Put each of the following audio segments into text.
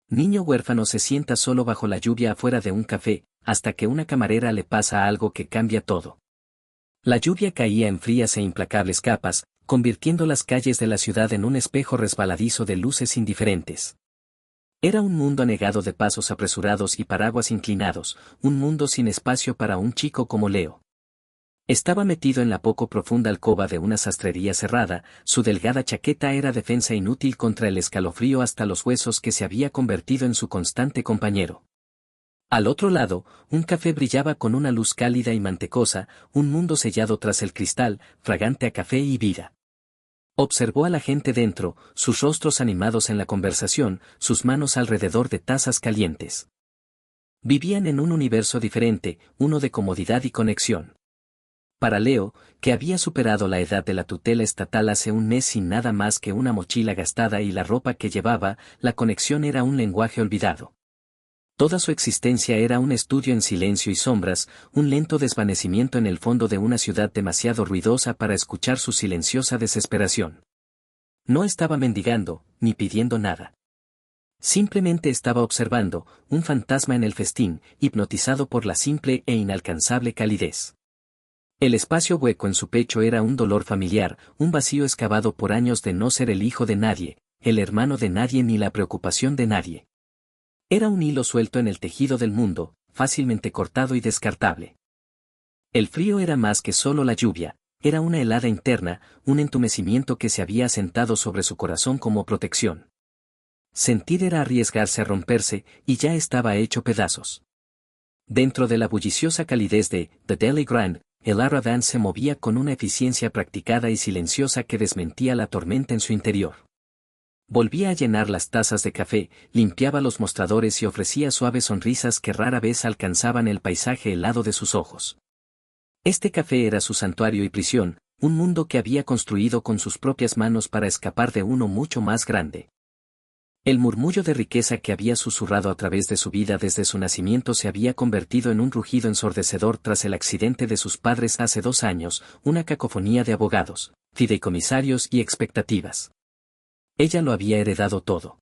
Niño huérfano se sienta solo bajo la lluvia afuera de un café, hasta que una camarera le pasa algo que cambia todo. La lluvia caía en frías e implacables capas, convirtiendo las calles de la ciudad en un espejo resbaladizo de luces indiferentes. Era un mundo anegado de pasos apresurados y paraguas inclinados, un mundo sin espacio para un chico como Leo. Estaba metido en la poco profunda alcoba de una sastrería cerrada, su delgada chaqueta era defensa inútil contra el escalofrío hasta los huesos que se había convertido en su constante compañero. Al otro lado, un café brillaba con una luz cálida y mantecosa, un mundo sellado tras el cristal, fragante a café y vida. Observó a la gente dentro, sus rostros animados en la conversación, sus manos alrededor de tazas calientes. Vivían en un universo diferente, uno de comodidad y conexión. Para Leo, que había superado la edad de la tutela estatal hace un mes sin nada más que una mochila gastada y la ropa que llevaba, la conexión era un lenguaje olvidado. Toda su existencia era un estudio en silencio y sombras, un lento desvanecimiento en el fondo de una ciudad demasiado ruidosa para escuchar su silenciosa desesperación. No estaba mendigando, ni pidiendo nada. Simplemente estaba observando, un fantasma en el festín, hipnotizado por la simple e inalcanzable calidez. El espacio hueco en su pecho era un dolor familiar, un vacío excavado por años de no ser el hijo de nadie, el hermano de nadie ni la preocupación de nadie. Era un hilo suelto en el tejido del mundo, fácilmente cortado y descartable. El frío era más que solo la lluvia, era una helada interna, un entumecimiento que se había asentado sobre su corazón como protección. Sentir era arriesgarse a romperse, y ya estaba hecho pedazos. Dentro de la bulliciosa calidez de The Daily Grind, el Aradan se movía con una eficiencia practicada y silenciosa que desmentía la tormenta en su interior. Volvía a llenar las tazas de café, limpiaba los mostradores y ofrecía suaves sonrisas que rara vez alcanzaban el paisaje helado de sus ojos. Este café era su santuario y prisión, un mundo que había construido con sus propias manos para escapar de uno mucho más grande. El murmullo de riqueza que había susurrado a través de su vida desde su nacimiento se había convertido en un rugido ensordecedor tras el accidente de sus padres hace 2 años, una cacofonía de abogados, fideicomisarios y expectativas. Ella lo había heredado todo.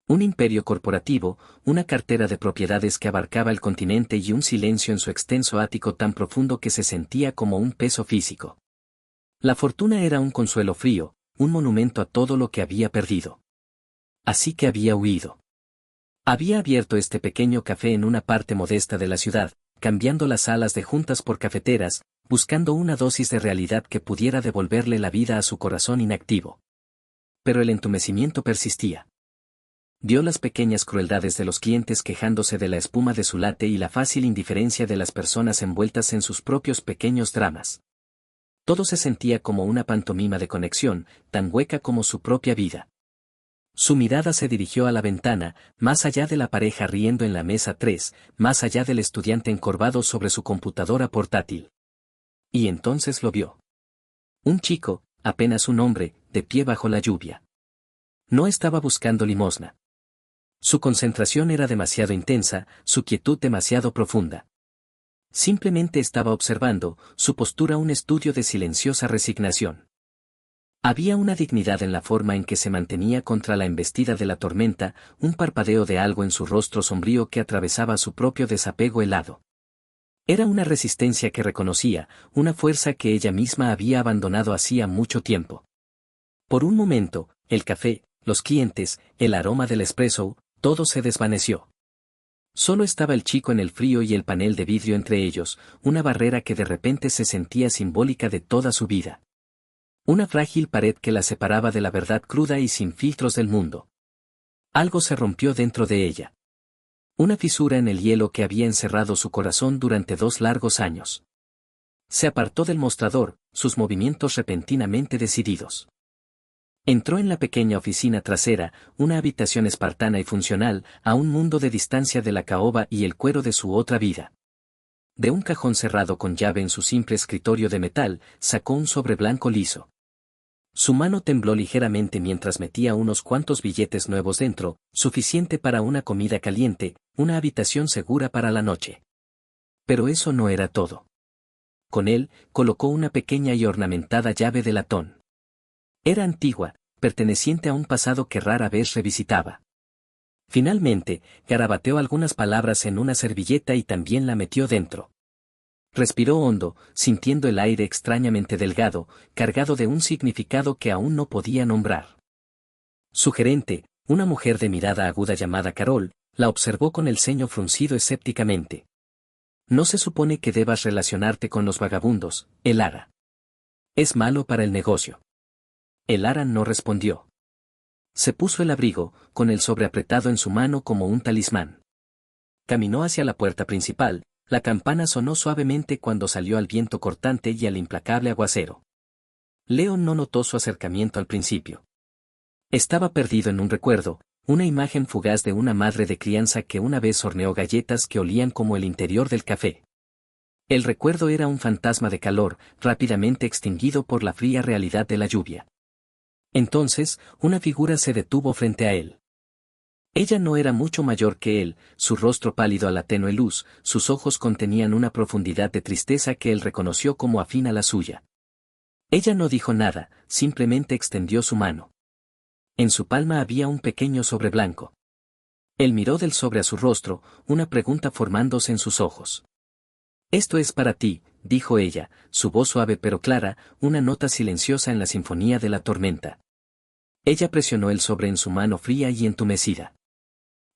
Un imperio corporativo, una cartera de propiedades que abarcaba el continente y un silencio en su extenso ático tan profundo que se sentía como un peso físico. La fortuna era un consuelo frío, un monumento a todo lo que había perdido. Así que había huido. Había abierto este pequeño café en una parte modesta de la ciudad, cambiando las salas de juntas por cafeteras, buscando una dosis de realidad que pudiera devolverle la vida a su corazón inactivo. Pero el entumecimiento persistía. Vio las pequeñas crueldades de los clientes quejándose de la espuma de su latte y la fácil indiferencia de las personas envueltas en sus propios pequeños dramas. Todo se sentía como una pantomima de conexión, tan hueca como su propia vida. Su mirada se dirigió a la ventana, más allá de la pareja riendo en la mesa 3, más allá del estudiante encorvado sobre su computadora portátil. Y entonces lo vio. Un chico, apenas un hombre, de pie bajo la lluvia. No estaba buscando limosna. Su concentración era demasiado intensa, su quietud demasiado profunda. Simplemente estaba observando, su postura un estudio de silenciosa resignación. Había una dignidad en la forma en que se mantenía contra la embestida de la tormenta, un parpadeo de algo en su rostro sombrío que atravesaba su propio desapego helado. Era una resistencia que reconocía, una fuerza que ella misma había abandonado hacía mucho tiempo. Por un momento, el café, los clientes, el aroma del espresso, todo se desvaneció. Solo estaba el chico en el frío y el panel de vidrio entre ellos, una barrera que de repente se sentía simbólica de toda su vida. Una frágil pared que la separaba de la verdad cruda y sin filtros del mundo. Algo se rompió dentro de ella. Una fisura en el hielo que había encerrado su corazón durante 2 largos años. Se apartó del mostrador, sus movimientos repentinamente decididos. Entró en la pequeña oficina trasera, una habitación espartana y funcional, a un mundo de distancia de la caoba y el cuero de su otra vida. De un cajón cerrado con llave en su simple escritorio de metal, sacó un sobre blanco liso. Su mano tembló ligeramente mientras metía unos cuantos billetes nuevos dentro, suficiente para una comida caliente, una habitación segura para la noche. Pero eso no era todo. Con él, colocó una pequeña y ornamentada llave de latón. Era antigua, perteneciente a un pasado que rara vez revisitaba. Finalmente, garabateó algunas palabras en una servilleta y también la metió dentro. Respiró hondo, sintiendo el aire extrañamente delgado, cargado de un significado que aún no podía nombrar. Su gerente, una mujer de mirada aguda llamada Carol, la observó con el ceño fruncido escépticamente. No se supone que debas relacionarte con los vagabundos, Elara. Es malo para el negocio. Elara no respondió. Se puso el abrigo, con el sobre apretado en su mano como un talismán. Caminó hacia la puerta principal, la campana sonó suavemente cuando salió al viento cortante y al implacable aguacero. Leon no notó su acercamiento al principio. Estaba perdido en un recuerdo, una imagen fugaz de una madre de crianza que una vez horneó galletas que olían como el interior del café. El recuerdo era un fantasma de calor, rápidamente extinguido por la fría realidad de la lluvia. Entonces, una figura se detuvo frente a él. Ella no era mucho mayor que él, su rostro pálido a la tenue luz, sus ojos contenían una profundidad de tristeza que él reconoció como afín a la suya. Ella no dijo nada, simplemente extendió su mano. En su palma había un pequeño sobre blanco. Él miró del sobre a su rostro, una pregunta formándose en sus ojos. «Esto es para ti», dijo ella, su voz suave pero clara, una nota silenciosa en la sinfonía de la tormenta. Ella presionó el sobre en su mano fría y entumecida.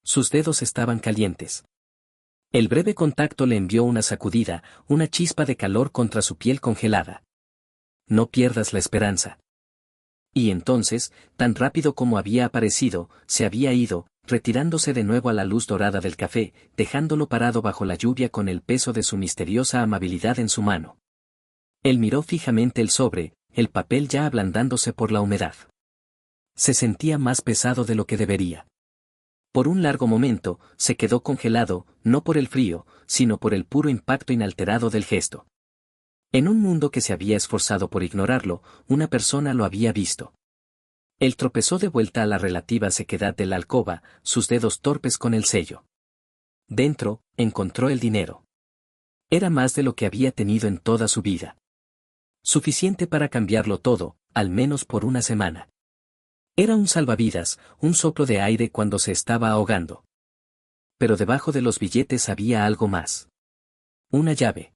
Sus dedos estaban calientes. El breve contacto le envió una sacudida, una chispa de calor contra su piel congelada. «No pierdas la esperanza». Y entonces, tan rápido como había aparecido, se había ido, retirándose de nuevo a la luz dorada del café, dejándolo parado bajo la lluvia con el peso de su misteriosa amabilidad en su mano. Él miró fijamente el sobre, el papel ya ablandándose por la humedad. Se sentía más pesado de lo que debería. Por un largo momento, se quedó congelado, no por el frío, sino por el puro impacto inalterado del gesto. En un mundo que se había esforzado por ignorarlo, una persona lo había visto. Él tropezó de vuelta a la relativa sequedad de la alcoba, sus dedos torpes con el sello. Dentro, encontró el dinero. Era más de lo que había tenido en toda su vida. Suficiente para cambiarlo todo, al menos por una semana. Era un salvavidas, un soplo de aire cuando se estaba ahogando. Pero debajo de los billetes había algo más. Una llave.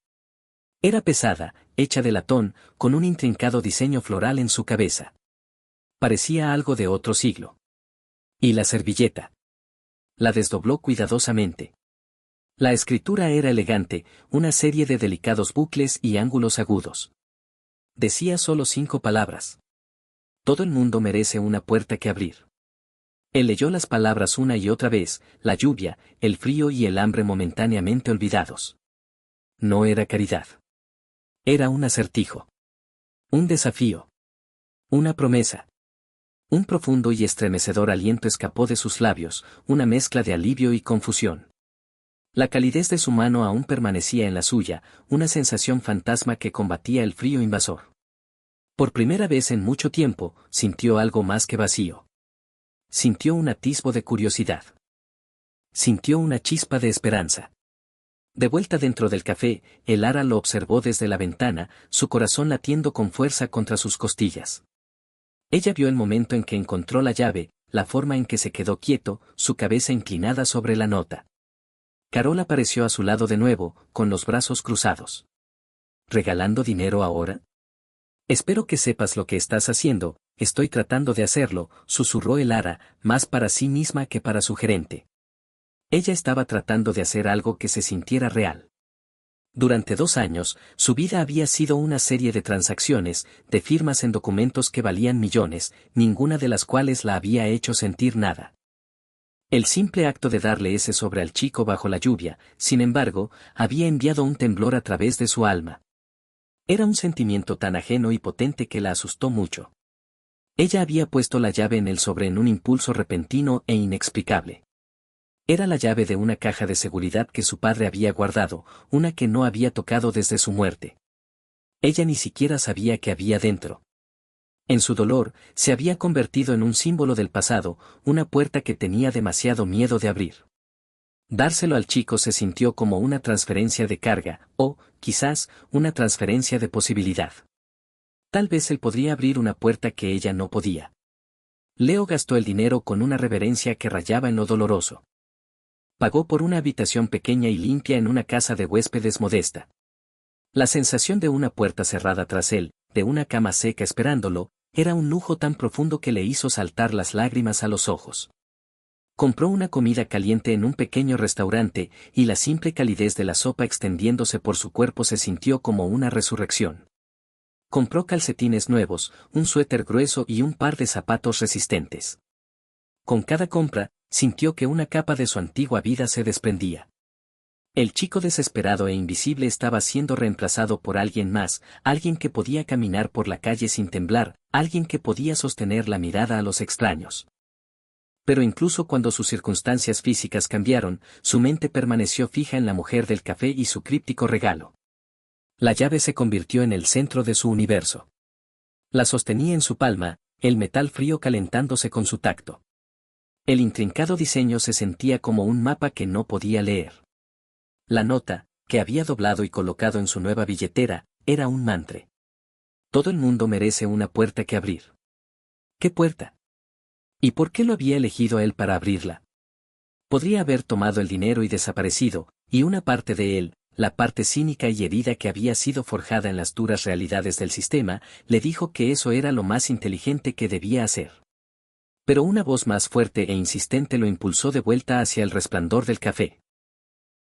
Era pesada, hecha de latón, con un intrincado diseño floral en su cabeza. Parecía algo de otro siglo. Y la servilleta. La desdobló cuidadosamente. La escritura era elegante, una serie de delicados bucles y ángulos agudos. Decía solo 5 palabras. Todo el mundo merece una puerta que abrir. Él leyó las palabras una y otra vez, la lluvia, el frío y el hambre momentáneamente olvidados. No era caridad. Era un acertijo. Un desafío. Una promesa. Un profundo y estremecedor aliento escapó de sus labios, una mezcla de alivio y confusión. La calidez de su mano aún permanecía en la suya, una sensación fantasma que combatía el frío invasor. Por primera vez en mucho tiempo, sintió algo más que vacío. Sintió un atisbo de curiosidad. Sintió una chispa de esperanza. De vuelta dentro del café, Elara lo observó desde la ventana, su corazón latiendo con fuerza contra sus costillas. Ella vio el momento en que encontró la llave, la forma en que se quedó quieto, su cabeza inclinada sobre la nota. Carol apareció a su lado de nuevo, con los brazos cruzados. ¿Regalando dinero ahora? Espero que sepas lo que estás haciendo. Estoy tratando de hacerlo, susurró Elara, más para sí misma que para su gerente. Ella estaba tratando de hacer algo que se sintiera real. Durante 2 años, su vida había sido una serie de transacciones, de firmas en documentos que valían millones, ninguna de las cuales la había hecho sentir nada. El simple acto de darle ese sobre al chico bajo la lluvia, sin embargo, había enviado un temblor a través de su alma. Era un sentimiento tan ajeno y potente que la asustó mucho. Ella había puesto la llave en el sobre en un impulso repentino e inexplicable. Era la llave de una caja de seguridad que su padre había guardado, una que no había tocado desde su muerte. Ella ni siquiera sabía qué había dentro. En su dolor, se había convertido en un símbolo del pasado, una puerta que tenía demasiado miedo de abrir. Dárselo al chico se sintió como una transferencia de carga, o, quizás, una transferencia de posibilidad. Tal vez él podría abrir una puerta que ella no podía. Leo gastó el dinero con una reverencia que rayaba en lo doloroso. Pagó por una habitación pequeña y limpia en una casa de huéspedes modesta. La sensación de una puerta cerrada tras él, de una cama seca esperándolo, era un lujo tan profundo que le hizo saltar las lágrimas a los ojos. Compró una comida caliente en un pequeño restaurante, y la simple calidez de la sopa extendiéndose por su cuerpo se sintió como una resurrección. Compró calcetines nuevos, un suéter grueso y un par de zapatos resistentes. Con cada compra, sintió que una capa de su antigua vida se desprendía. El chico desesperado e invisible estaba siendo reemplazado por alguien más, alguien que podía caminar por la calle sin temblar, alguien que podía sostener la mirada a los extraños. Pero incluso cuando sus circunstancias físicas cambiaron, su mente permaneció fija en la mujer del café y su críptico regalo. La llave se convirtió en el centro de su universo. La sostenía en su palma, el metal frío calentándose con su tacto. El intrincado diseño se sentía como un mapa que no podía leer. La nota, que había doblado y colocado en su nueva billetera, era un mantra. Todo el mundo merece una puerta que abrir. ¿Qué puerta? ¿Y por qué lo había elegido a él para abrirla? Podría haber tomado el dinero y desaparecido, y una parte de él, la parte cínica y herida que había sido forjada en las duras realidades del sistema, le dijo que eso era lo más inteligente que debía hacer. Pero una voz más fuerte e insistente lo impulsó de vuelta hacia el resplandor del café.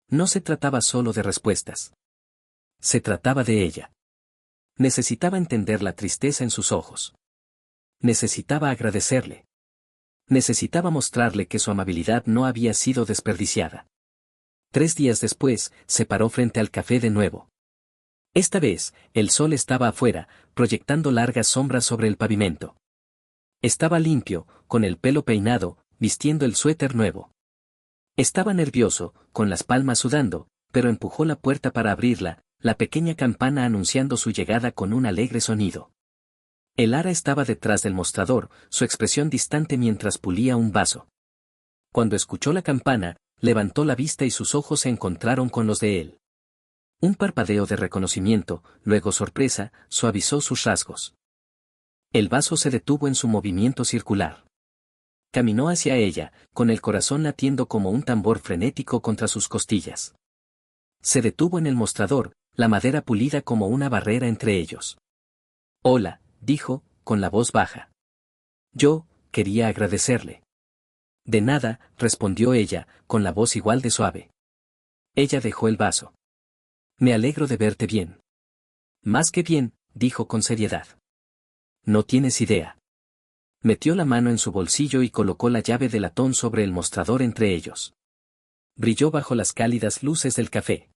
No se trataba solo de respuestas. Se trataba de ella. Necesitaba entender la tristeza en sus ojos. Necesitaba agradecerle. Necesitaba mostrarle que su amabilidad no había sido desperdiciada. 3 días después, se paró frente al café de nuevo. Esta vez, el sol estaba afuera, proyectando largas sombras sobre el pavimento. Estaba limpio, con el pelo peinado, vistiendo el suéter nuevo. Estaba nervioso, con las palmas sudando, pero empujó la puerta para abrirla, la pequeña campana anunciando su llegada con un alegre sonido. El ara estaba detrás del mostrador, su expresión distante mientras pulía un vaso. Cuando escuchó la campana, levantó la vista y sus ojos se encontraron con los de él. Un parpadeo de reconocimiento, luego sorpresa, suavizó sus rasgos. El vaso se detuvo en su movimiento circular. Caminó hacia ella, con el corazón latiendo como un tambor frenético contra sus costillas. Se detuvo en el mostrador, la madera pulida como una barrera entre ellos. «Hola», dijo, con la voz baja. «Yo, quería agradecerle». «De nada», respondió ella, con la voz igual de suave. Ella dejó el vaso. «Me alegro de verte bien». «Más que bien», dijo con seriedad. «No tienes idea». Metió la mano en su bolsillo y colocó la llave de latón sobre el mostrador entre ellos. Brilló bajo las cálidas luces del café.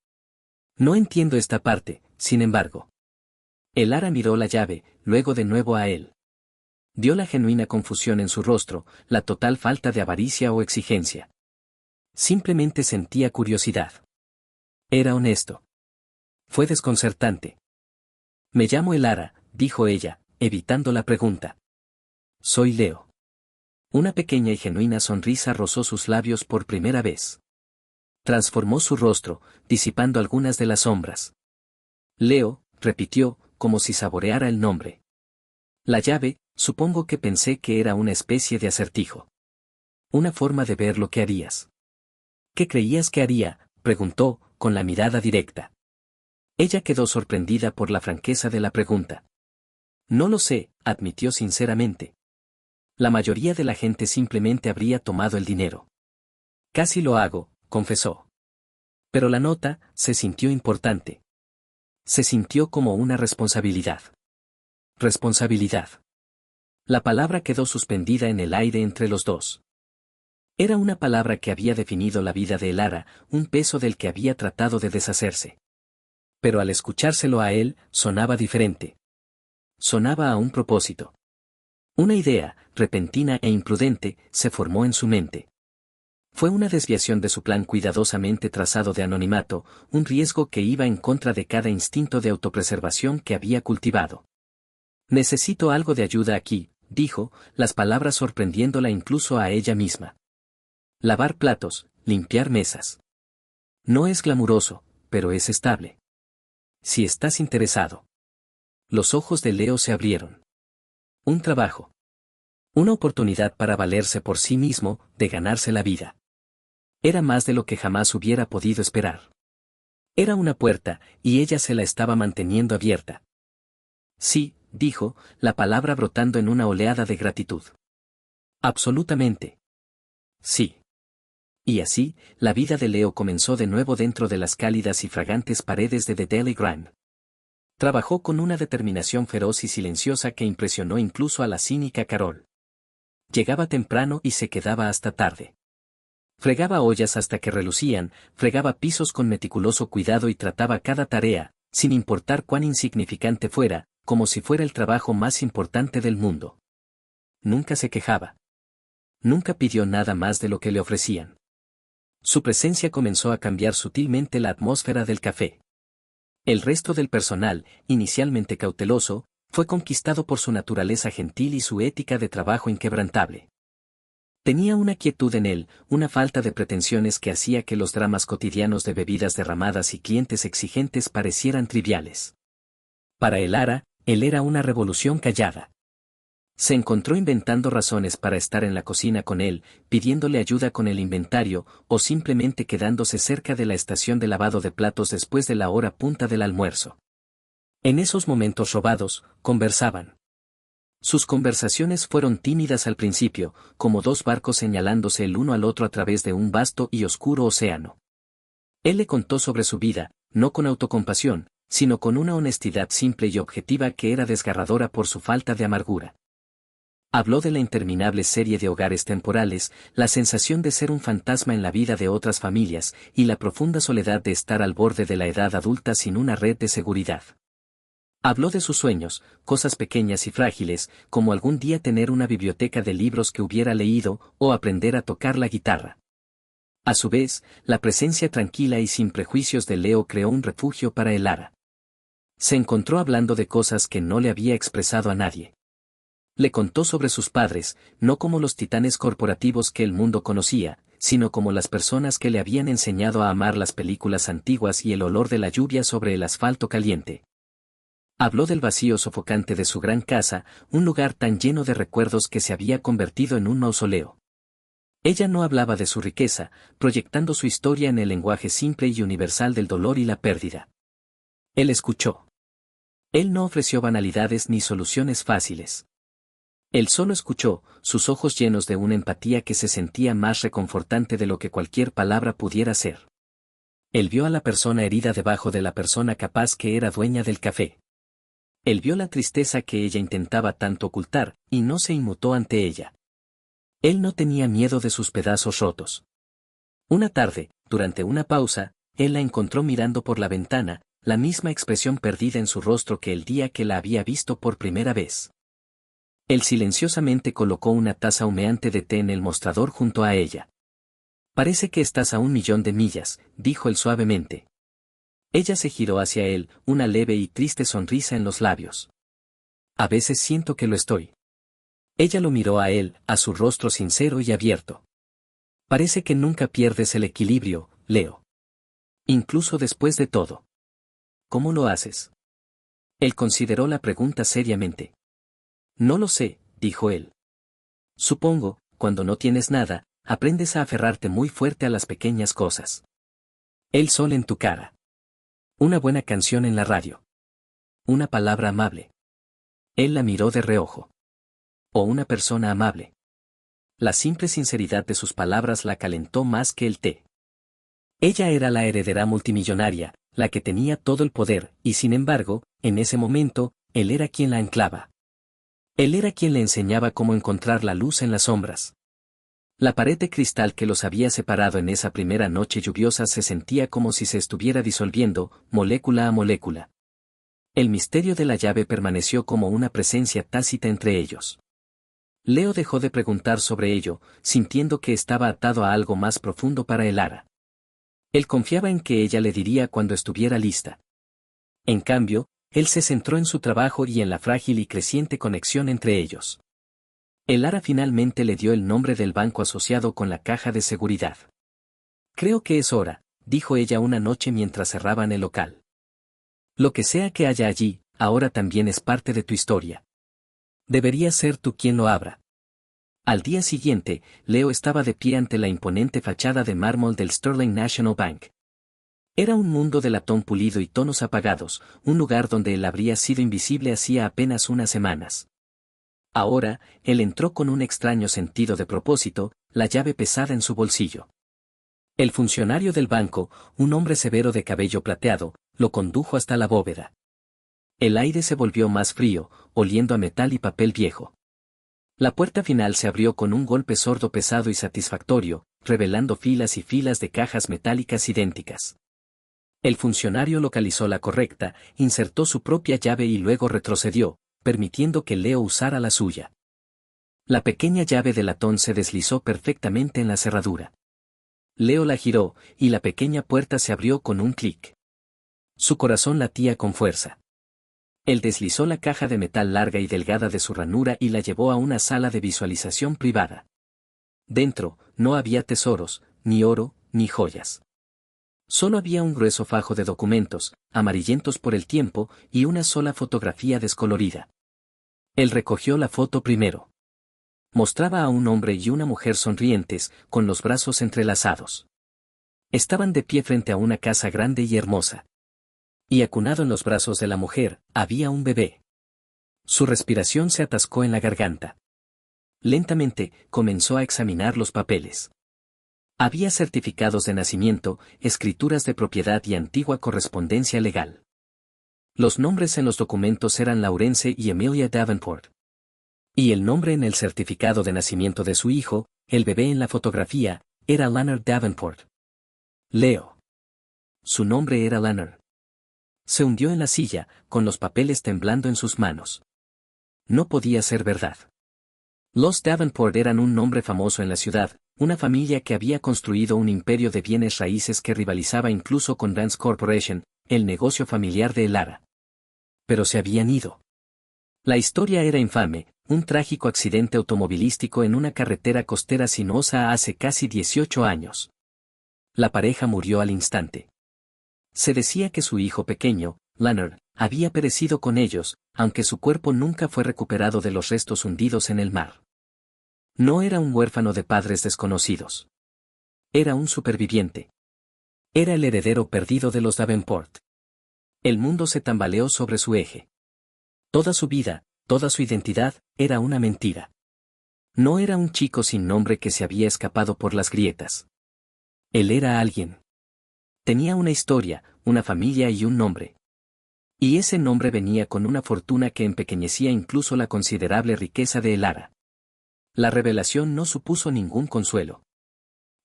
«No entiendo esta parte, sin embargo». El ara miró la llave, luego de nuevo a él. Vio la genuina confusión en su rostro, la total falta de avaricia o exigencia. Simplemente sentía curiosidad. Era honesto. Fue desconcertante. «Me llamo el ara», dijo ella, evitando la pregunta. «Soy Leo». Una pequeña y genuina sonrisa rozó sus labios por primera vez. Transformó su rostro, disipando algunas de las sombras. «Leo», repitió, como si saboreara el nombre. «La llave, supongo que pensé que era una especie de acertijo. Una forma de ver lo que harías». «¿Qué creías que haría?», preguntó, con la mirada directa. Ella quedó sorprendida por la franqueza de la pregunta. «No lo sé», admitió sinceramente. «La mayoría de la gente simplemente habría tomado el dinero». «Casi lo hago», confesó. Pero la nota se sintió importante. Se sintió como una responsabilidad. Responsabilidad. La palabra quedó suspendida en el aire entre los dos. Era una palabra que había definido la vida de Elara, un peso del que había tratado de deshacerse. Pero al escuchárselo a él, sonaba diferente. Sonaba a un propósito. Una idea, repentina e imprudente, se formó en su mente. Fue una desviación de su plan cuidadosamente trazado de anonimato, un riesgo que iba en contra de cada instinto de autopreservación que había cultivado. «Necesito algo de ayuda aquí», dijo, las palabras sorprendiéndola incluso a ella misma. «Lavar platos, limpiar mesas. No es glamuroso, pero es estable. Si estás interesado». Los ojos de Leo se abrieron. «Un trabajo». Una oportunidad para valerse por sí mismo, de ganarse la vida. Era más de lo que jamás hubiera podido esperar. Era una puerta, y ella se la estaba manteniendo abierta. Sí, dijo, la palabra brotando en una oleada de gratitud. Absolutamente. Sí. Y así, la vida de Leo comenzó de nuevo dentro de las cálidas y fragantes paredes de The Daily Grind. Trabajó con una determinación feroz y silenciosa que impresionó incluso a la cínica Carol. Llegaba temprano y se quedaba hasta tarde. Fregaba ollas hasta que relucían, fregaba pisos con meticuloso cuidado y trataba cada tarea, sin importar cuán insignificante fuera, como si fuera el trabajo más importante del mundo. Nunca se quejaba. Nunca pidió nada más de lo que le ofrecían. Su presencia comenzó a cambiar sutilmente la atmósfera del café. El resto del personal, inicialmente cauteloso, fue conquistado por su naturaleza gentil y su ética de trabajo inquebrantable. Tenía una quietud en él, una falta de pretensiones que hacía que los dramas cotidianos de bebidas derramadas y clientes exigentes parecieran triviales. Para Elara, él era una revolución callada. Se encontró inventando razones para estar en la cocina con él, pidiéndole ayuda con el inventario, o simplemente quedándose cerca de la estación de lavado de platos después de la hora punta del almuerzo. En esos momentos robados, conversaban. Sus conversaciones fueron tímidas al principio, como dos barcos señalándose el uno al otro a través de un vasto y oscuro océano. Él le contó sobre su vida, no con autocompasión, sino con una honestidad simple y objetiva que era desgarradora por su falta de amargura. Habló de la interminable serie de hogares temporales, la sensación de ser un fantasma en la vida de otras familias, y la profunda soledad de estar al borde de la edad adulta sin una red de seguridad. Habló de sus sueños, cosas pequeñas y frágiles, como algún día tener una biblioteca de libros que hubiera leído, o aprender a tocar la guitarra. A su vez, la presencia tranquila y sin prejuicios de Leo creó un refugio para Elara. Se encontró hablando de cosas que no le había expresado a nadie. Le contó sobre sus padres, no como los titanes corporativos que el mundo conocía, sino como las personas que le habían enseñado a amar las películas antiguas y el olor de la lluvia sobre el asfalto caliente. Habló del vacío sofocante de su gran casa, un lugar tan lleno de recuerdos que se había convertido en un mausoleo. Ella no hablaba de su riqueza, proyectando su historia en el lenguaje simple y universal del dolor y la pérdida. Él escuchó. Él no ofreció banalidades ni soluciones fáciles. Él solo escuchó, sus ojos llenos de una empatía que se sentía más reconfortante de lo que cualquier palabra pudiera ser. Él vio a la persona herida debajo de la persona capaz que era dueña del café. Él vio la tristeza que ella intentaba tanto ocultar, y no se inmutó ante ella. Él no tenía miedo de sus pedazos rotos. Una tarde, durante una pausa, él la encontró mirando por la ventana, la misma expresión perdida en su rostro que el día que la había visto por primera vez. Él silenciosamente colocó una taza humeante de té en el mostrador junto a ella. Parece que estás a 1.000.000 de millas, dijo él suavemente. Ella se giró hacia él, una leve y triste sonrisa en los labios. A veces siento que lo estoy. Ella lo miró a él, a su rostro sincero y abierto. Parece que nunca pierdes el equilibrio, Leo. Incluso después de todo. ¿Cómo lo haces? Él consideró la pregunta seriamente. No lo sé, dijo él. Supongo, cuando no tienes nada, aprendes a aferrarte muy fuerte a las pequeñas cosas. El sol en tu cara. Una buena canción en la radio. Una palabra amable. Él la miró de reojo. O una persona amable. La simple sinceridad de sus palabras la calentó más que el té. Ella era la heredera multimillonaria, la que tenía todo el poder, y sin embargo, en ese momento, él era quien la anclaba. Él era quien le enseñaba cómo encontrar la luz en las sombras. La pared de cristal que los había separado en esa primera noche lluviosa se sentía como si se estuviera disolviendo, molécula a molécula. El misterio de la llave permaneció como una presencia tácita entre ellos. Leo dejó de preguntar sobre ello, sintiendo que estaba atado a algo más profundo para Elara. Él confiaba en que ella le diría cuando estuviera lista. En cambio, él se centró en su trabajo y en la frágil y creciente conexión entre ellos. Elara finalmente le dio el nombre del banco asociado con la caja de seguridad. Creo que es hora, dijo ella una noche mientras cerraban el local. Lo que sea que haya allí, ahora también es parte de tu historia. Deberías ser tú quien lo abra. Al día siguiente, Leo estaba de pie ante la imponente fachada de mármol del Sterling National Bank. Era un mundo de latón pulido y tonos apagados, un lugar donde él habría sido invisible hacía apenas unas semanas. Ahora, él entró con un extraño sentido de propósito, la llave pesada en su bolsillo. El funcionario del banco, un hombre severo de cabello plateado, lo condujo hasta la bóveda. El aire se volvió más frío, oliendo a metal y papel viejo. La puerta final se abrió con un golpe sordo pesado y satisfactorio, revelando filas y filas de cajas metálicas idénticas. El funcionario localizó la correcta, insertó su propia llave y luego retrocedió, permitiendo que Leo usara la suya. La pequeña llave de latón se deslizó perfectamente en la cerradura. Leo la giró, y la pequeña puerta se abrió con un clic. Su corazón latía con fuerza. Él deslizó la caja de metal larga y delgada de su ranura y la llevó a una sala de visualización privada. Dentro, no había tesoros, ni oro, ni joyas. Solo había un grueso fajo de documentos, amarillentos por el tiempo, y una sola fotografía descolorida. Él recogió la foto primero. Mostraba a un hombre y una mujer sonrientes, con los brazos entrelazados. Estaban de pie frente a una casa grande y hermosa. Y acunado en los brazos de la mujer, había un bebé. Su respiración se atascó en la garganta. Lentamente, comenzó a examinar los papeles. Había certificados de nacimiento, escrituras de propiedad y antigua correspondencia legal. Los nombres en los documentos eran Laurence y Emilia Davenport. Y el nombre en el certificado de nacimiento de su hijo, el bebé en la fotografía, era Leonard Davenport. Leo. Su nombre era Leonard. Se hundió en la silla, con los papeles temblando en sus manos. No podía ser verdad. Los Davenport eran un nombre famoso en la ciudad, una familia que había construido un imperio de bienes raíces que rivalizaba incluso con Rance Corporation, el negocio familiar de Elara. Pero se habían ido. La historia era infame, un trágico accidente automovilístico en una carretera costera sinuosa hace casi 18 años. La pareja murió al instante. Se decía que su hijo pequeño, Leonard, había perecido con ellos, aunque su cuerpo nunca fue recuperado de los restos hundidos en el mar. No era un huérfano de padres desconocidos. Era un superviviente. Era el heredero perdido de los Davenport. El mundo se tambaleó sobre su eje. Toda su vida, toda su identidad, era una mentira. No era un chico sin nombre que se había escapado por las grietas. Él era alguien. Tenía una historia, una familia y un nombre. Y ese nombre venía con una fortuna que empequeñecía incluso la considerable riqueza de Elara. La revelación no supuso ningún consuelo.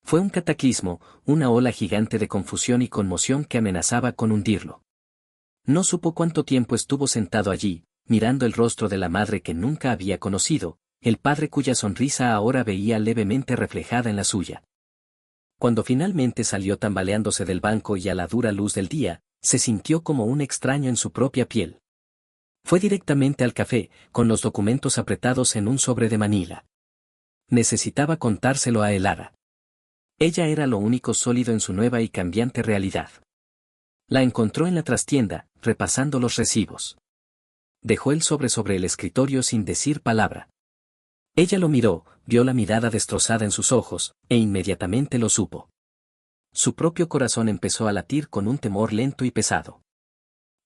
Fue un cataclismo, una ola gigante de confusión y conmoción que amenazaba con hundirlo. No supo cuánto tiempo estuvo sentado allí, mirando el rostro de la madre que nunca había conocido, el padre cuya sonrisa ahora veía levemente reflejada en la suya. Cuando finalmente salió tambaleándose del banco y a la dura luz del día, se sintió como un extraño en su propia piel. Fue directamente al café, con los documentos apretados en un sobre de Manila. Necesitaba contárselo a Elara. Ella era lo único sólido en su nueva y cambiante realidad. La encontró en la trastienda, repasando los recibos. Dejó el sobre el escritorio sin decir palabra. Ella lo miró, vio la mirada destrozada en sus ojos, e inmediatamente lo supo. Su propio corazón empezó a latir con un temor lento y pesado.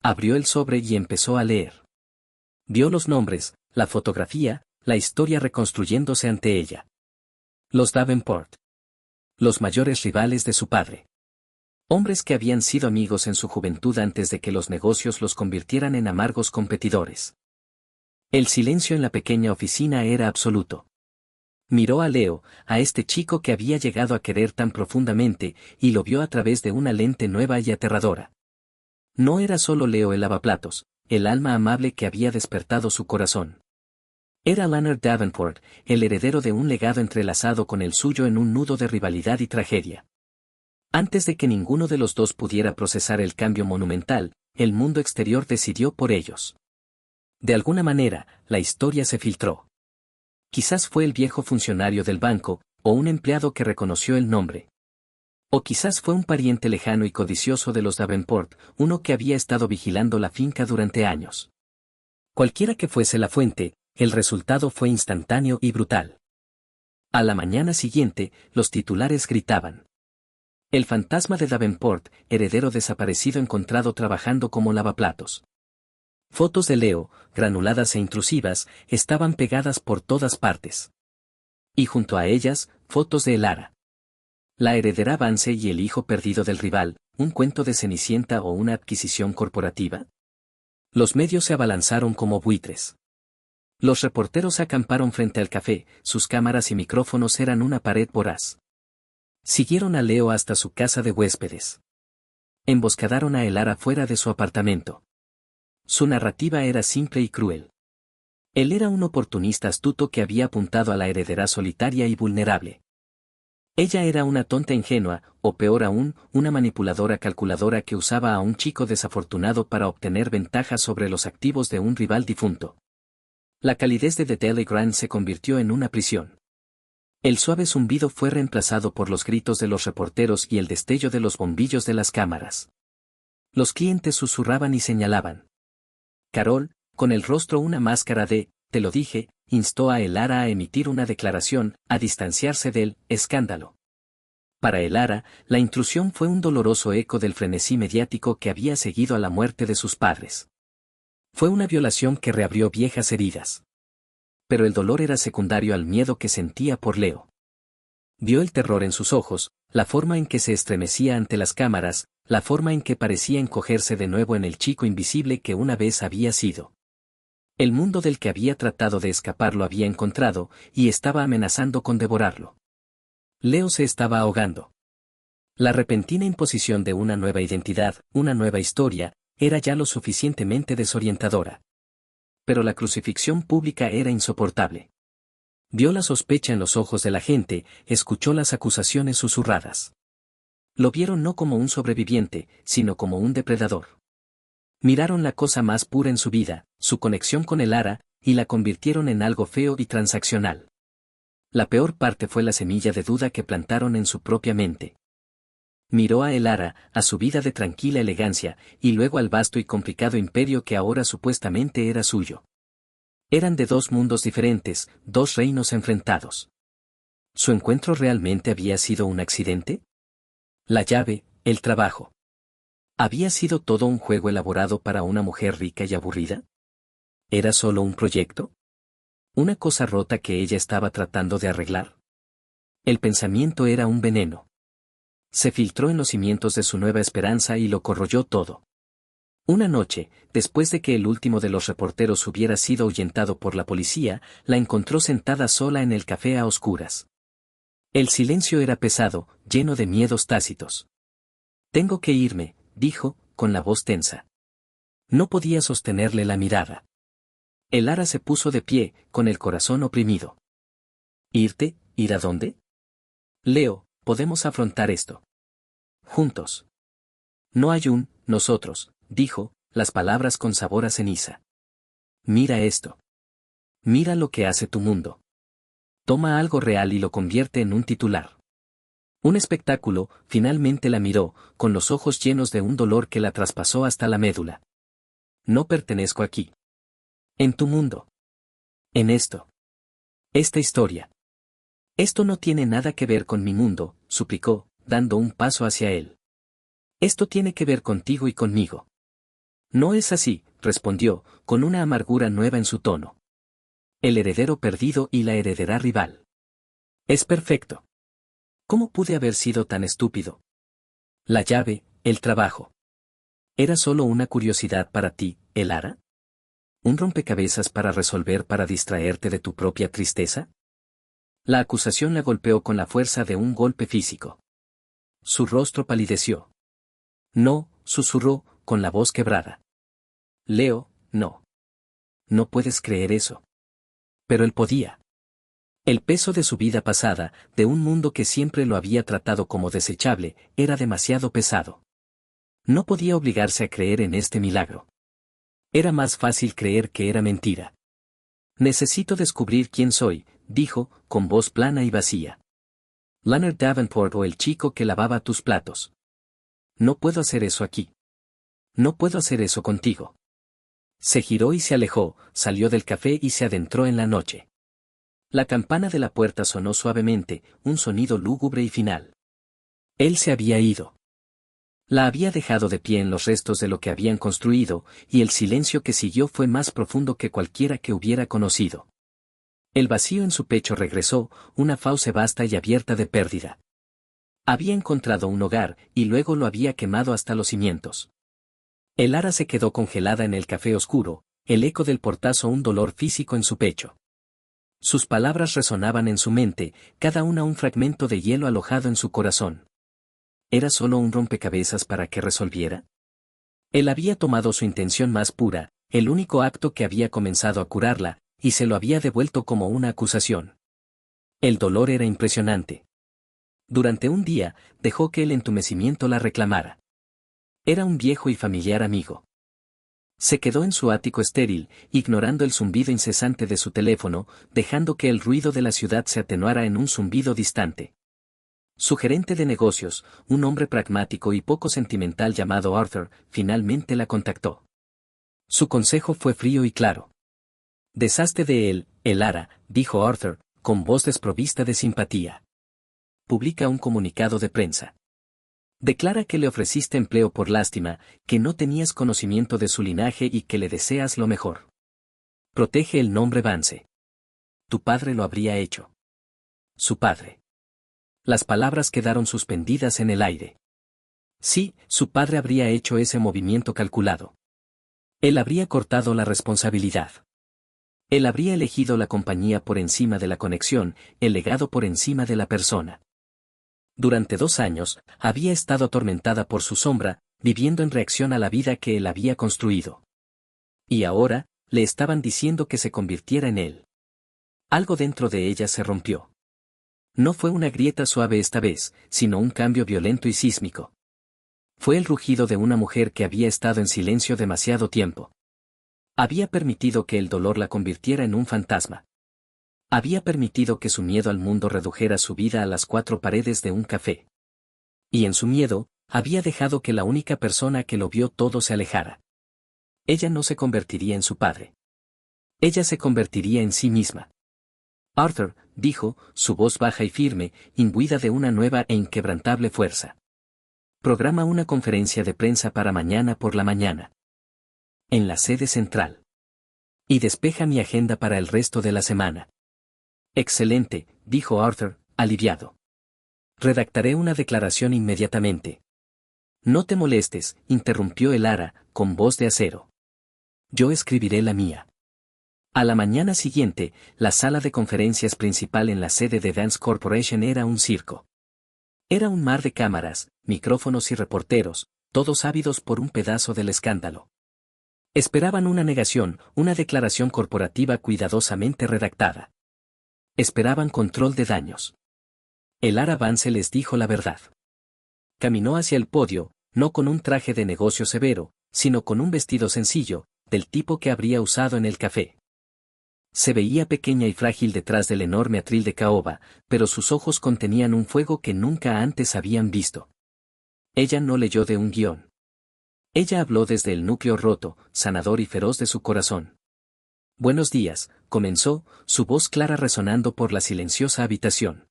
Abrió el sobre y empezó a leer. Vio los nombres, la fotografía, la historia reconstruyéndose ante ella. Los Davenport. Los mayores rivales de su padre. Hombres que habían sido amigos en su juventud antes de que los negocios los convirtieran en amargos competidores. El silencio en la pequeña oficina era absoluto. Miró a Leo, a este chico que había llegado a querer tan profundamente, y lo vio a través de una lente nueva y aterradora. No era solo Leo el lavaplatos, el alma amable que había despertado su corazón. Era Leonard Davenport, el heredero de un legado entrelazado con el suyo en un nudo de rivalidad y tragedia. Antes de que ninguno de los dos pudiera procesar el cambio monumental, el mundo exterior decidió por ellos. De alguna manera, la historia se filtró. Quizás fue el viejo funcionario del banco, o un empleado que reconoció el nombre. O quizás fue un pariente lejano y codicioso de los Davenport, uno que había estado vigilando la finca durante años. Cualquiera que fuese la fuente, el resultado fue instantáneo y brutal. A la mañana siguiente, los titulares gritaban: el fantasma de Davenport, heredero desaparecido encontrado trabajando como lavaplatos. Fotos de Leo, granuladas e intrusivas, estaban pegadas por todas partes. Y junto a ellas, fotos de Elara. La heredera Vance y el hijo perdido del rival, un cuento de Cenicienta o una adquisición corporativa. Los medios se abalanzaron como buitres. Los reporteros acamparon frente al café, sus cámaras y micrófonos eran una pared voraz. Siguieron a Leo hasta su casa de huéspedes. Emboscadaron a Elara fuera de su apartamento. Su narrativa era simple y cruel. Él era un oportunista astuto que había apuntado a la heredera solitaria y vulnerable. Ella era una tonta ingenua, o peor aún, una manipuladora calculadora que usaba a un chico desafortunado para obtener ventajas sobre los activos de un rival difunto. La calidez de The Telegram se convirtió en una prisión. El suave zumbido fue reemplazado por los gritos de los reporteros y el destello de los bombillos de las cámaras. Los clientes susurraban y señalaban. Carol, con el rostro una máscara de, te lo dije, instó a Elara a emitir una declaración, a distanciarse del escándalo. Para Elara, la intrusión fue un doloroso eco del frenesí mediático que había seguido a la muerte de sus padres. Fue una violación que reabrió viejas heridas. Pero el dolor era secundario al miedo que sentía por Leo. Vio el terror en sus ojos, la forma en que se estremecía ante las cámaras, la forma en que parecía encogerse de nuevo en el chico invisible que una vez había sido. El mundo del que había tratado de escapar lo había encontrado, y estaba amenazando con devorarlo. Leo se estaba ahogando. La repentina imposición de una nueva identidad, una nueva historia, era ya lo suficientemente desorientadora. Pero la crucifixión pública era insoportable. Vio la sospecha en los ojos de la gente, escuchó las acusaciones susurradas. Lo vieron no como un sobreviviente, sino como un depredador. Miraron la cosa más pura en su vida, su conexión con Elara, y la convirtieron en algo feo y transaccional. La peor parte fue la semilla de duda que plantaron en su propia mente. Miró a Elara, a su vida de tranquila elegancia, y luego al vasto y complicado imperio que ahora supuestamente era suyo. Eran de dos mundos diferentes, dos reinos enfrentados. ¿Su encuentro realmente había sido un accidente? La llave, el trabajo. ¿Había sido todo un juego elaborado para una mujer rica y aburrida? ¿Era solo un proyecto? ¿Una cosa rota que ella estaba tratando de arreglar? El pensamiento era un veneno. Se filtró en los cimientos de su nueva esperanza y lo corroyó todo. Una noche, después de que el último de los reporteros hubiera sido ahuyentado por la policía, la encontró sentada sola en el café a oscuras. El silencio era pesado, lleno de miedos tácitos. Tengo que irme, dijo, con la voz tensa. No podía sostenerle la mirada. Elara se puso de pie, con el corazón oprimido. ¿Irte? ¿Ir a dónde? Leo, podemos afrontar esto. Juntos. No hay un nosotros, dijo, las palabras con sabor a ceniza. Mira esto. Mira lo que hace tu mundo. Toma algo real y lo convierte en un titular. Un espectáculo, finalmente la miró, con los ojos llenos de un dolor que la traspasó hasta la médula. No pertenezco aquí. En tu mundo. En esto. Esta historia. Esto no tiene nada que ver con mi mundo, suplicó, dando un paso hacia él. Esto tiene que ver contigo y conmigo. No es así, respondió, con una amargura nueva en su tono. El heredero perdido y la heredera rival. Es perfecto. ¿Cómo pude haber sido tan estúpido? La llave, el trabajo. ¿Era solo una curiosidad para ti, Elara? ¿Un rompecabezas para resolver para distraerte de tu propia tristeza? La acusación la golpeó con la fuerza de un golpe físico. Su rostro palideció. No, susurró, con la voz quebrada. Leo, no. No puedes creer eso. Pero él podía. El peso de su vida pasada, de un mundo que siempre lo había tratado como desechable, era demasiado pesado. No podía obligarse a creer en este milagro. Era más fácil creer que era mentira. Necesito descubrir quién soy, dijo, con voz plana y vacía. Leonard Davenport o el chico que lavaba tus platos. No puedo hacer eso aquí. No puedo hacer eso contigo. Se giró y se alejó, salió del café y se adentró en la noche. La campana de la puerta sonó suavemente, un sonido lúgubre y final. Él se había ido. La había dejado de pie en los restos de lo que habían construido, y el silencio que siguió fue más profundo que cualquiera que hubiera conocido. El vacío en su pecho regresó, una fauce vasta y abierta de pérdida. Había encontrado un hogar, y luego lo había quemado hasta los cimientos. El Ara se quedó congelada en el café oscuro, el eco del portazo un dolor físico en su pecho. Sus palabras resonaban en su mente, cada una un fragmento de hielo alojado en su corazón. ¿Era solo un rompecabezas para que resolviera? Él había tomado su intención más pura, el único acto que había comenzado a curarla, y se lo había devuelto como una acusación. El dolor era impresionante. Durante un día, dejó que el entumecimiento la reclamara. Era un viejo y familiar amigo. Se quedó en su ático estéril, ignorando el zumbido incesante de su teléfono, dejando que el ruido de la ciudad se atenuara en un zumbido distante. Su gerente de negocios, un hombre pragmático y poco sentimental llamado Arthur, finalmente la contactó. Su consejo fue frío y claro. Deshazte de él, el Ara, dijo Arthur, con voz desprovista de simpatía. Publica un comunicado de prensa. Declara que le ofreciste empleo por lástima, que no tenías conocimiento de su linaje y que le deseas lo mejor. Protege el nombre Vance. Tu padre lo habría hecho. Su padre. Las palabras quedaron suspendidas en el aire. Sí, su padre habría hecho ese movimiento calculado. Él habría cortado la responsabilidad. Él habría elegido la compañía por encima de la conexión, el legado por encima de la persona. Durante 2 años, había estado atormentada por su sombra, viviendo en reacción a la vida que él había construido. Y ahora, le estaban diciendo que se convirtiera en él. Algo dentro de ella se rompió. No fue una grieta suave esta vez, sino un cambio violento y sísmico. Fue el rugido de una mujer que había estado en silencio demasiado tiempo. Había permitido que el dolor la convirtiera en un fantasma. Había permitido que su miedo al mundo redujera su vida a las 4 paredes de un café. Y en su miedo, había dejado que la única persona que lo vio todo se alejara. Ella no se convertiría en su padre. Ella se convertiría en sí misma. Arthur, dijo, su voz baja y firme, imbuida de una nueva e inquebrantable fuerza. Programa una conferencia de prensa para mañana por la mañana. En la sede central. Y despeja mi agenda para el resto de la semana. Excelente, dijo Arthur, aliviado. Redactaré una declaración inmediatamente. No te molestes, interrumpió el Ara, con voz de acero. Yo escribiré la mía. A la mañana siguiente, la sala de conferencias principal en la sede de Vance Corporation era un circo. Era un mar de cámaras, micrófonos y reporteros, todos ávidos por un pedazo del escándalo. Esperaban una negación, una declaración corporativa cuidadosamente redactada. Esperaban control de daños. El Ara Vance les dijo la verdad. Caminó hacia el podio, no con un traje de negocio severo, sino con un vestido sencillo, del tipo que habría usado en el café. Se veía pequeña y frágil detrás del enorme atril de caoba, pero sus ojos contenían un fuego que nunca antes habían visto. Ella no leyó de un guión. Ella habló desde el núcleo roto, sanador y feroz de su corazón. Buenos días, comenzó, su voz clara resonando por la silenciosa habitación.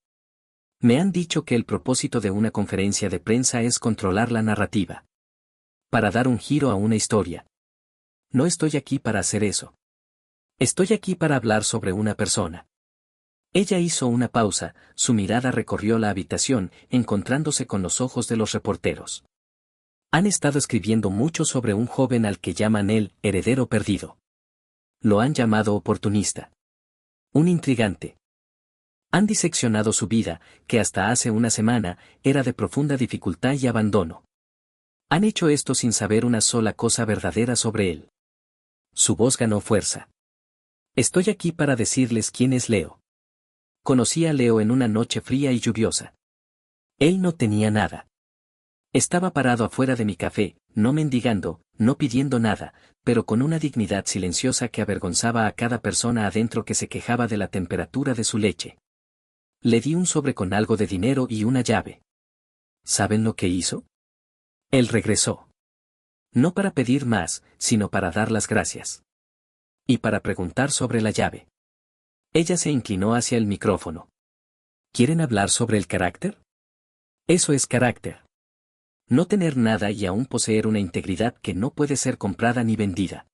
Me han dicho que el propósito de una conferencia de prensa es controlar la narrativa. Para dar un giro a una historia. No estoy aquí para hacer eso. Estoy aquí para hablar sobre una persona. Ella hizo una pausa, su mirada recorrió la habitación, encontrándose con los ojos de los reporteros. Han estado escribiendo mucho sobre un joven al que llaman el heredero perdido. Lo han llamado oportunista. Un intrigante. Han diseccionado su vida, que hasta hace una semana, era de profunda dificultad y abandono. Han hecho esto sin saber una sola cosa verdadera sobre él. Su voz ganó fuerza. Estoy aquí para decirles quién es Leo. Conocí a Leo en una noche fría y lluviosa. Él no tenía nada. Estaba parado afuera de mi café, no mendigando, no pidiendo nada, pero con una dignidad silenciosa que avergonzaba a cada persona adentro que se quejaba de la temperatura de su leche. Le di un sobre con algo de dinero y una llave. ¿Saben lo que hizo? Él regresó. No para pedir más, sino para dar las gracias. Y para preguntar sobre la llave. Ella se inclinó hacia el micrófono. ¿Quieren hablar sobre el carácter? Eso es carácter. No tener nada y aún poseer una integridad que no puede ser comprada ni vendida.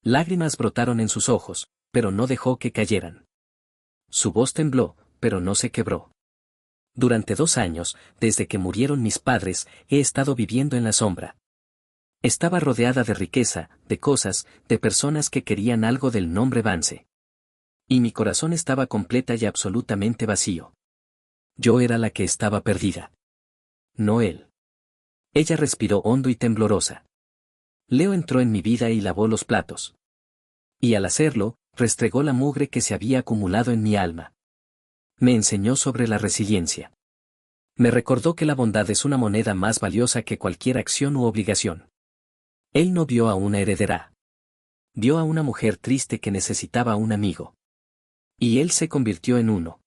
Lágrimas brotaron en sus ojos, pero no dejó que cayeran. Su voz tembló, pero no se quebró. Durante 2 años, desde que murieron mis padres, he estado viviendo en la sombra. Estaba rodeada de riqueza, de cosas, de personas que querían algo del nombre Vance. Y mi corazón estaba completa y absolutamente vacío. Yo era la que estaba perdida. No él. Ella respiró hondo y temblorosa. Leo entró en mi vida y lavó los platos. Y al hacerlo, restregó la mugre que se había acumulado en mi alma. Me enseñó sobre la resiliencia. Me recordó que la bondad es una moneda más valiosa que cualquier acción u obligación. Él no vio a una heredera. Vio a una mujer triste que necesitaba un amigo. Y él se convirtió en uno.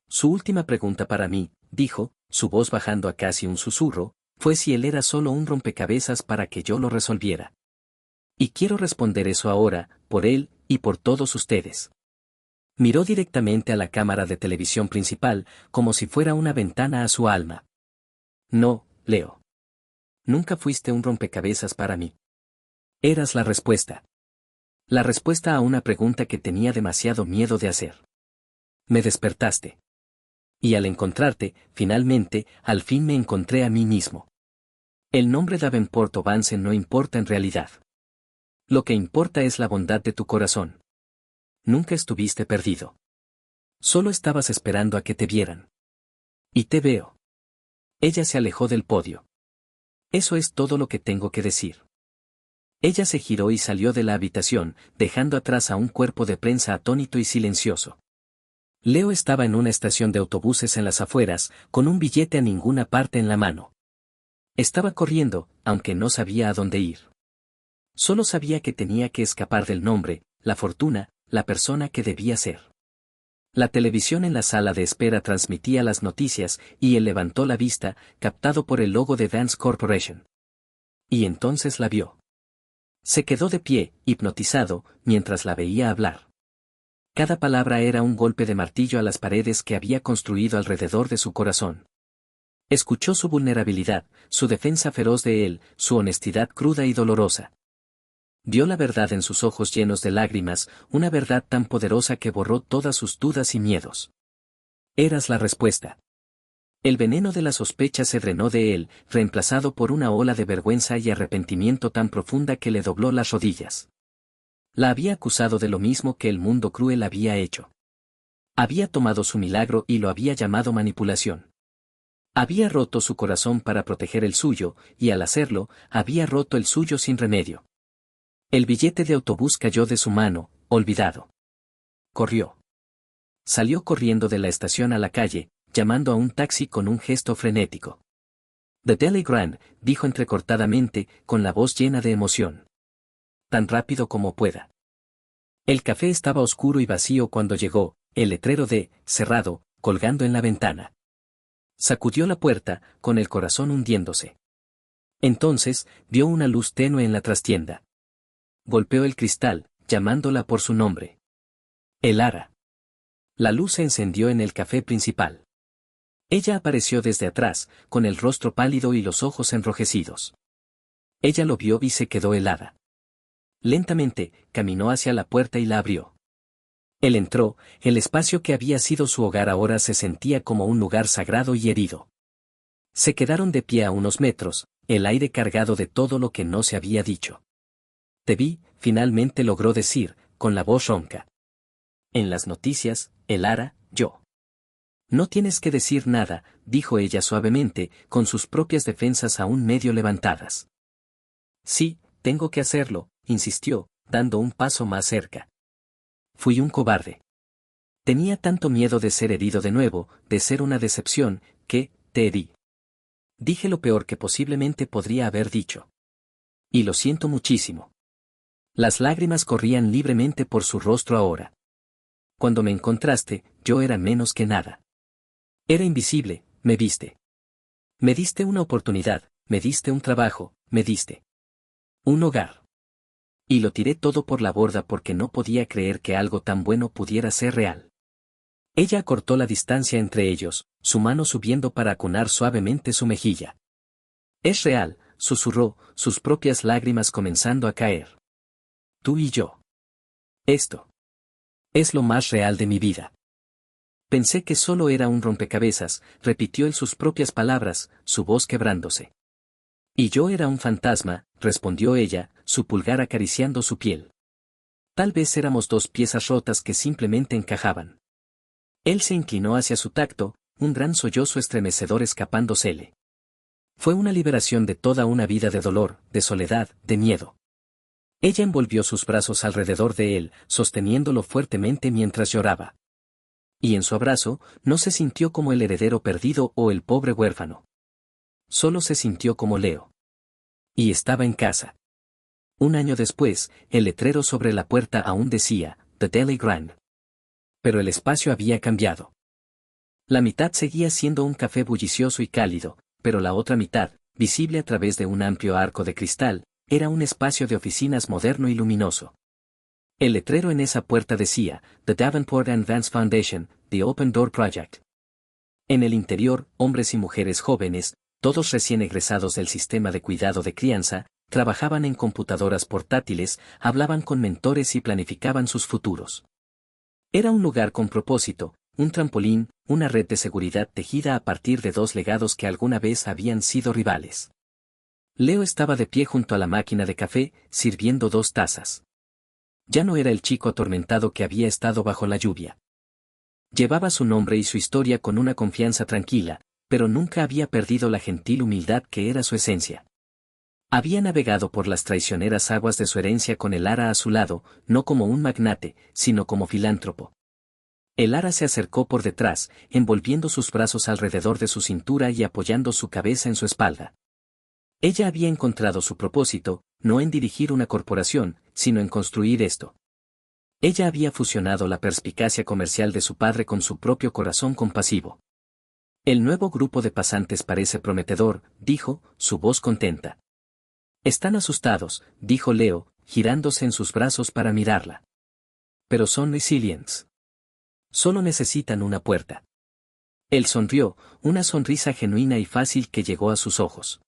Su última pregunta para mí, dijo, su voz bajando a casi un susurro, fue si él era solo un rompecabezas para que yo lo resolviera. Y quiero responder eso ahora, por él, y por todos ustedes. Miró directamente a la cámara de televisión principal, como si fuera una ventana a su alma. No, Leo. Nunca fuiste un rompecabezas para mí. Eras la respuesta. La respuesta a una pregunta que tenía demasiado miedo de hacer. Me despertaste. Y al encontrarte, finalmente, al fin me encontré a mí mismo. El nombre Davenport o Vance no importa en realidad. Lo que importa es la bondad de tu corazón. Nunca estuviste perdido. Solo estabas esperando a que te vieran. Y te veo. Ella se alejó del podio. Eso es todo lo que tengo que decir. Ella se giró y salió de la habitación, dejando atrás a un cuerpo de prensa atónito y silencioso. Leo estaba en una estación de autobuses en las afueras, con un billete a ninguna parte en la mano. Estaba corriendo, aunque no sabía a dónde ir. Solo sabía que tenía que escapar del nombre, la fortuna, la persona que debía ser. La televisión en la sala de espera transmitía las noticias y él levantó la vista, captado por el logo de Vance Corporation. Y entonces la vio. Se quedó de pie, hipnotizado, mientras la veía hablar. Cada palabra era un golpe de martillo a las paredes que había construido alrededor de su corazón. Escuchó su vulnerabilidad, su defensa feroz de él, su honestidad cruda y dolorosa. Vio la verdad en sus ojos llenos de lágrimas, una verdad tan poderosa que borró todas sus dudas y miedos. Eras la respuesta. El veneno de la sospecha se drenó de él, reemplazado por una ola de vergüenza y arrepentimiento tan profunda que le dobló las rodillas. La había acusado de lo mismo que el mundo cruel había hecho. Había tomado su milagro y lo había llamado manipulación. Había roto su corazón para proteger el suyo, y al hacerlo, había roto el suyo sin remedio. El billete de autobús cayó de su mano, olvidado. Corrió. Salió corriendo de la estación a la calle, llamando a un taxi con un gesto frenético. The Daily Grand, dijo entrecortadamente, con la voz llena de emoción. Tan rápido como pueda. El café estaba oscuro y vacío cuando llegó, el letrero de cerrado, colgando en la ventana. Sacudió la puerta, con el corazón hundiéndose. Entonces, vio una luz tenue en la trastienda. Golpeó el cristal, llamándola por su nombre. Elara. La luz se encendió en el café principal. Ella apareció desde atrás, con el rostro pálido y los ojos enrojecidos. Ella lo vio y se quedó helada. Lentamente, caminó hacia la puerta y la abrió. Él entró, el espacio que había sido su hogar ahora se sentía como un lugar sagrado y herido. Se quedaron de pie a unos metros, el aire cargado de todo lo que no se había dicho. Te vi, finalmente logró decir, con la voz ronca. En las noticias, Elara, yo. No tienes que decir nada, dijo ella suavemente, con sus propias defensas aún medio levantadas. Sí, tengo que hacerlo, insistió, dando un paso más cerca. Fui un cobarde. Tenía tanto miedo de ser herido de nuevo, de ser una decepción, que, te herí. Dije lo peor que posiblemente podría haber dicho. Y lo siento muchísimo. Las lágrimas corrían libremente por su rostro ahora. Cuando me encontraste, yo era menos que nada. Era invisible, me viste. Me diste una oportunidad, me diste un trabajo, me diste un hogar. Y lo tiré todo por la borda porque no podía creer que algo tan bueno pudiera ser real. Ella acortó la distancia entre ellos, su mano subiendo para acunar suavemente su mejilla. Es real, susurró, sus propias lágrimas comenzando a caer. Tú y yo. Esto. Es lo más real de mi vida. Pensé que solo era un rompecabezas, repitió él sus propias palabras, su voz quebrándose. Y yo era un fantasma, respondió ella, su pulgar acariciando su piel. Tal vez éramos dos piezas rotas que simplemente encajaban. Él se inclinó hacia su tacto, un gran sollozo estremecedor escapándosele. Fue una liberación de toda una vida de dolor, de soledad, de miedo. Ella envolvió sus brazos alrededor de él, sosteniéndolo fuertemente mientras lloraba. Y en su abrazo, no se sintió como el heredero perdido o el pobre huérfano. Solo se sintió como Leo. Y estaba en casa. Un año después, el letrero sobre la puerta aún decía, The Daily Grind. Pero el espacio había cambiado. La mitad seguía siendo un café bullicioso y cálido, pero la otra mitad, visible a través de un amplio arco de cristal, era un espacio de oficinas moderno y luminoso. El letrero en esa puerta decía, The Davenport and Vance Foundation, The Open Door Project. En el interior, hombres y mujeres jóvenes, todos recién egresados del sistema de cuidado de crianza, trabajaban en computadoras portátiles, hablaban con mentores y planificaban sus futuros. Era un lugar con propósito, un trampolín, una red de seguridad tejida a partir de dos legados que alguna vez habían sido rivales. Leo estaba de pie junto a la máquina de café, sirviendo 2 tazas. Ya no era el chico atormentado que había estado bajo la lluvia. Llevaba su nombre y su historia con una confianza tranquila, pero nunca había perdido la gentil humildad que era su esencia. Había navegado por las traicioneras aguas de su herencia con el ara a su lado, no como un magnate, sino como filántropo. El ara se acercó por detrás, envolviendo sus brazos alrededor de su cintura y apoyando su cabeza en su espalda. Ella había encontrado su propósito, no en dirigir una corporación, sino en construir esto. Ella había fusionado la perspicacia comercial de su padre con su propio corazón compasivo. El nuevo grupo de pasantes parece prometedor, dijo, su voz contenta. Están asustados, dijo Leo, girándose en sus brazos para mirarla. Pero son resilientes. Solo necesitan una puerta. Él sonrió, una sonrisa genuina y fácil que llegó a sus ojos.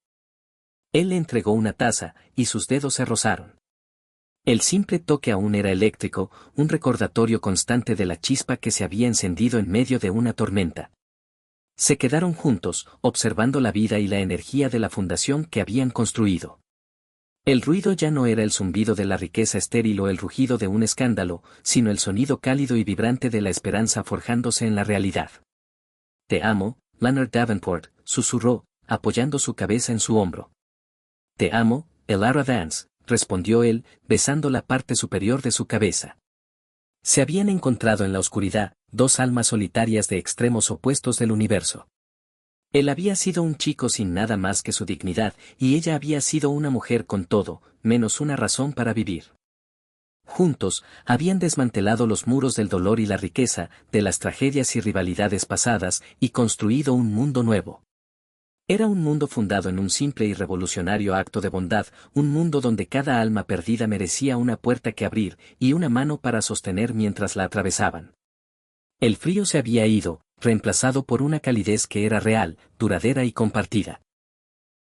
Él le entregó una taza, y sus dedos se rozaron. El simple toque aún era eléctrico, un recordatorio constante de la chispa que se había encendido en medio de una tormenta. Se quedaron juntos, observando la vida y la energía de la fundación que habían construido. El ruido ya no era el zumbido de la riqueza estéril o el rugido de un escándalo, sino el sonido cálido y vibrante de la esperanza forjándose en la realidad. Te amo, Leonard Davenport, susurró, apoyando su cabeza en su hombro. Te amo, Elara Vance, respondió él, besando la parte superior de su cabeza. Se habían encontrado en la oscuridad, 2 almas solitarias de extremos opuestos del universo. Él había sido un chico sin nada más que su dignidad, y ella había sido una mujer con todo, menos una razón para vivir. Juntos, habían desmantelado los muros del dolor y la riqueza, de las tragedias y rivalidades pasadas, y construido un mundo nuevo. Era un mundo fundado en un simple y revolucionario acto de bondad, un mundo donde cada alma perdida merecía una puerta que abrir, y una mano para sostener mientras la atravesaban. El frío se había ido, reemplazado por una calidez que era real, duradera y compartida.